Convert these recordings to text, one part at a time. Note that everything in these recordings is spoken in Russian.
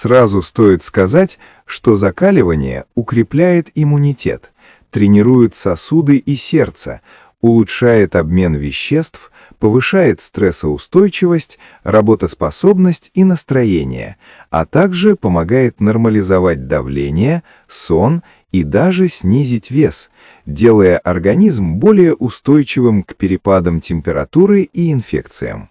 Сразу стоит сказать, что закаливание укрепляет иммунитет, тренирует сосуды и сердце, улучшает обмен веществ, повышает стрессоустойчивость, работоспособность и настроение, а также помогает нормализовать давление, сон и даже снизить вес, делая организм более устойчивым к перепадам температуры и инфекциям.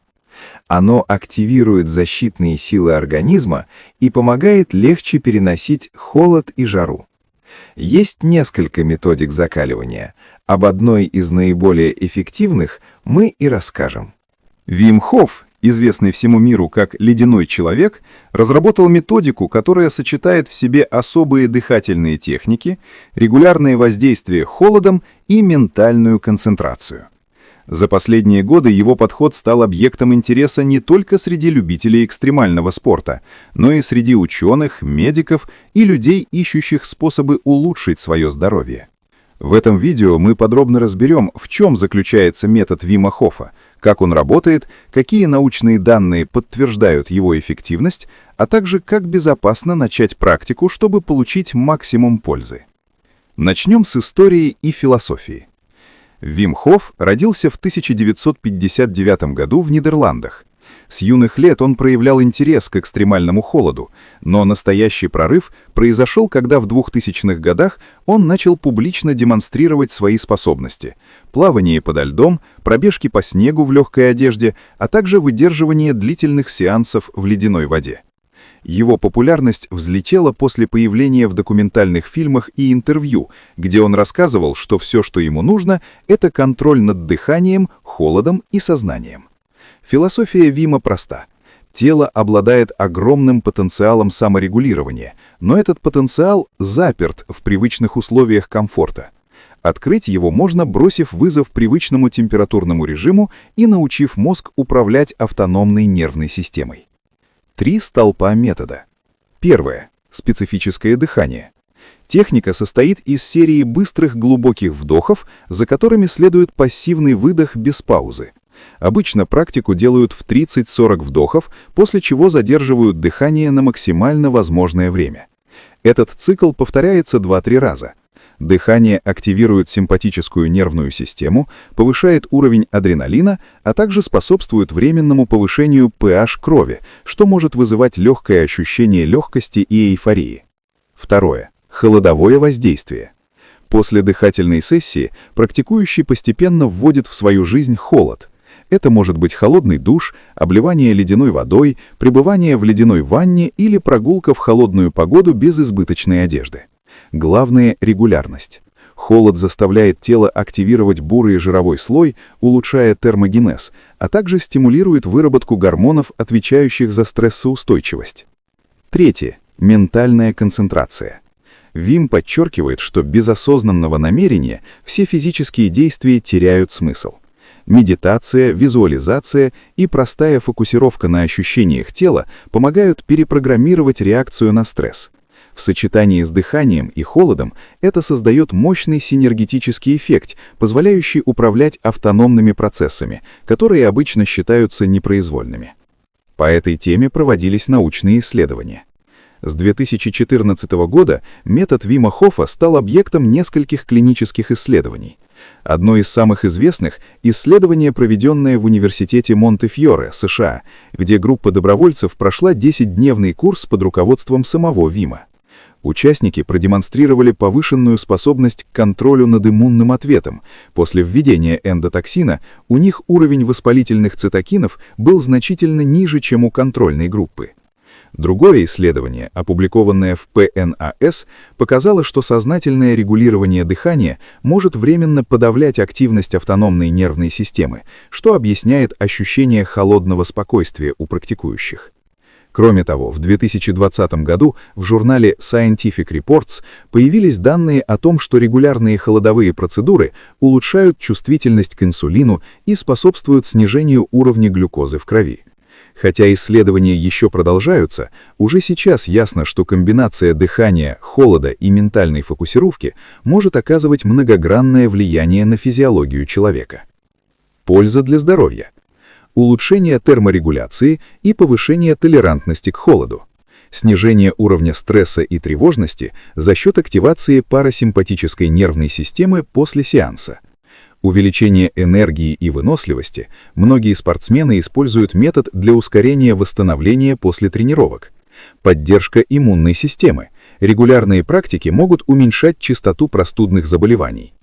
Оно активирует защитные силы организма и помогает легче переносить холод и жару. Есть несколько методик закаливания. Об одной из наиболее эффективных мы и расскажем. Вим Хоф, известный всему миру как «ледяной человек», разработал методику, которая сочетает в себе особые дыхательные техники, регулярное воздействие холодом и ментальную концентрацию. За последние годы его подход стал объектом интереса не только среди любителей экстремального спорта, но и среди ученых, медиков и людей, ищущих способы улучшить свое здоровье. В этом видео мы подробно разберем, в чем заключается метод Вима Хофа, как он работает, какие научные данные подтверждают его эффективность, а также как безопасно начать практику, чтобы получить максимум пользы. Начнем с истории и философии. Вим Хоф родился в 1959 году в Нидерландах. С юных лет он проявлял интерес к экстремальному холоду, но настоящий прорыв произошел, когда в 2000-х годах он начал публично демонстрировать свои способности: плавание подо льдом, пробежки по снегу в легкой одежде, а также выдерживание длительных сеансов в ледяной воде. Его популярность взлетела после появления в документальных фильмах и интервью, где он рассказывал, что все, что ему нужно, это контроль над дыханием, холодом и сознанием. Философия Вима проста. Тело обладает огромным потенциалом саморегулирования, но этот потенциал заперт в привычных условиях комфорта. Открыть его можно, бросив вызов привычному температурному режиму и научив мозг управлять автономной нервной системой. 3 столпа метода. Первое. Специфическое дыхание. Техника состоит из серии быстрых глубоких вдохов, за которыми следует пассивный выдох без паузы. Обычно практику делают в 30-40 вдохов, после чего задерживают дыхание на максимально возможное время. Этот цикл повторяется 2-3 раза. Дыхание активирует симпатическую нервную систему, повышает уровень адреналина, а также способствует временному повышению pH крови, что может вызывать легкое ощущение легкости и эйфории. Второе. Холодовое воздействие. После дыхательной сессии практикующий постепенно вводит в свою жизнь холод. Это может быть холодный душ, обливание ледяной водой, пребывание в ледяной ванне или прогулка в холодную погоду без избыточной одежды. Главное — регулярность. Холод заставляет тело активировать бурый жировой слой, улучшая термогенез, а также стимулирует выработку гормонов, отвечающих за стрессоустойчивость. Третье. Ментальная концентрация. Вим подчеркивает, что без осознанного намерения все физические действия теряют смысл. Медитация, визуализация и простая фокусировка на ощущениях тела помогают перепрограммировать реакцию на стресс. В сочетании с дыханием и холодом это создает мощный синергетический эффект, позволяющий управлять автономными процессами, которые обычно считаются непроизвольными. По этой теме проводились научные исследования. С 2014 года метод Вима Хофа стал объектом нескольких клинических исследований. Одно из самых известных — исследование, проведенное в университете Монтефьоре, США, где группа добровольцев прошла 10-дневный курс под руководством самого Вима. Участники продемонстрировали повышенную способность к контролю над иммунным ответом. После введения эндотоксина у них уровень воспалительных цитокинов был значительно ниже, чем у контрольной группы. Другое исследование, опубликованное в PNAS, показало, что сознательное регулирование дыхания может временно подавлять активность автономной нервной системы, что объясняет ощущение холодного спокойствия у практикующих. Кроме того, в 2020 году в журнале Scientific Reports появились данные о том, что регулярные холодовые процедуры улучшают чувствительность к инсулину и способствуют снижению уровня глюкозы в крови. Хотя исследования еще продолжаются, уже сейчас ясно, что комбинация дыхания, холода и ментальной фокусировки может оказывать многогранное влияние на физиологию человека. Польза для здоровья. Улучшение терморегуляции и повышение толерантности к холоду. снижение уровня стресса и тревожности за счет активации парасимпатической нервной системы после сеанса. Увеличение энергии и выносливости. Многие спортсмены используют метод для ускорения восстановления после тренировок. Поддержка иммунной системы. Регулярные практики могут уменьшать частоту простудных заболеваний.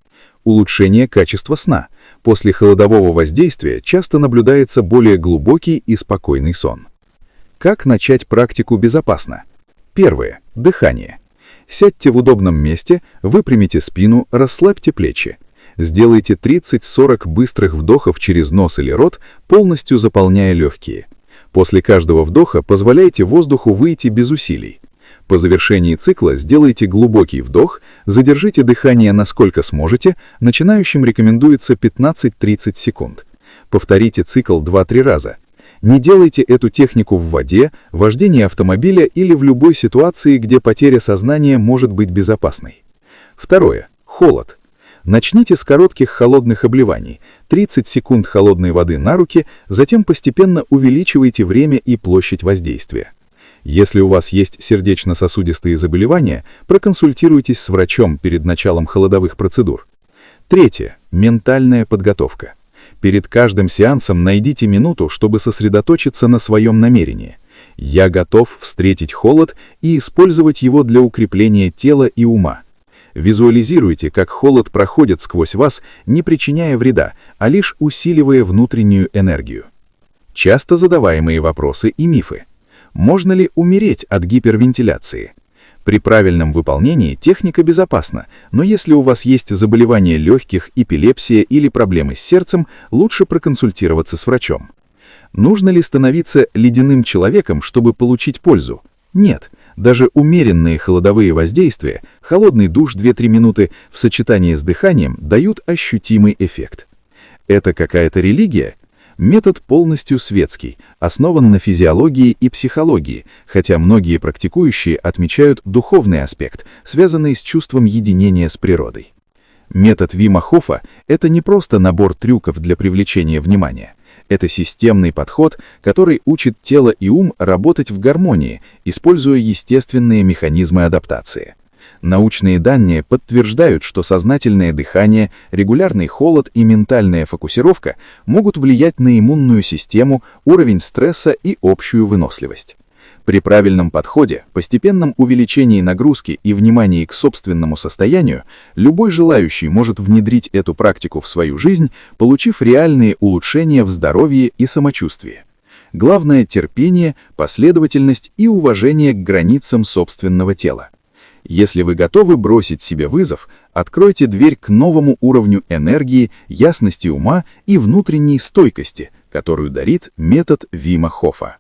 Улучшение качества сна. После холодового воздействия часто наблюдается более глубокий и спокойный сон. Как начать практику безопасно? Первое. Дыхание. Сядьте в удобном месте, выпрямите спину, расслабьте плечи. Сделайте 30-40 быстрых вдохов через нос или рот, полностью заполняя легкие. После каждого вдоха позволяйте воздуху выйти без усилий. По завершении цикла сделайте глубокий вдох, задержите дыхание насколько сможете, начинающим рекомендуется 15-30 секунд. Повторите цикл 2-3 раза. Не делайте эту технику в воде, вождении автомобиля или в любой ситуации, где потеря сознания может быть безопасной. Второе. Холод. Начните с коротких холодных обливаний, 30 секунд холодной воды на руки, затем постепенно увеличивайте время и площадь воздействия. Если у вас есть сердечно-сосудистые заболевания, проконсультируйтесь с врачом перед началом холодовых процедур. Третье. Ментальная подготовка. Перед каждым сеансом найдите минуту, чтобы сосредоточиться на своем намерении. Я готов встретить холод и использовать его для укрепления тела и ума. Визуализируйте, как холод проходит сквозь вас, не причиняя вреда, а лишь усиливая внутреннюю энергию. Часто задаваемые вопросы и мифы. Можно ли умереть от гипервентиляции? При правильном выполнении техника безопасна, но если у вас есть заболевания легких, эпилепсия или проблемы с сердцем, лучше проконсультироваться с врачом. Нужно ли становиться ледяным человеком, чтобы получить пользу? Нет. Даже умеренные холодовые воздействия, холодный душ 2-3 минуты в сочетании с дыханием дают ощутимый эффект. Это какая-то религия? Метод полностью светский, основан на физиологии и психологии, хотя многие практикующие отмечают духовный аспект, связанный с чувством единения с природой. Метод Вима Хофа – это не просто набор трюков для привлечения внимания. Это системный подход, который учит тело и ум работать в гармонии, используя естественные механизмы адаптации. Научные данные подтверждают, что сознательное дыхание, регулярный холод и ментальная фокусировка могут влиять на иммунную систему, уровень стресса и общую выносливость. При правильном подходе, постепенном увеличении нагрузки и внимании к собственному состоянию, любой желающий может внедрить эту практику в свою жизнь, получив реальные улучшения в здоровье и самочувствии. Главное — терпение, последовательность и уважение к границам собственного тела. Если вы готовы бросить себе вызов, откройте дверь к новому уровню энергии, ясности ума и внутренней стойкости, которую дарит метод Вима Хофа.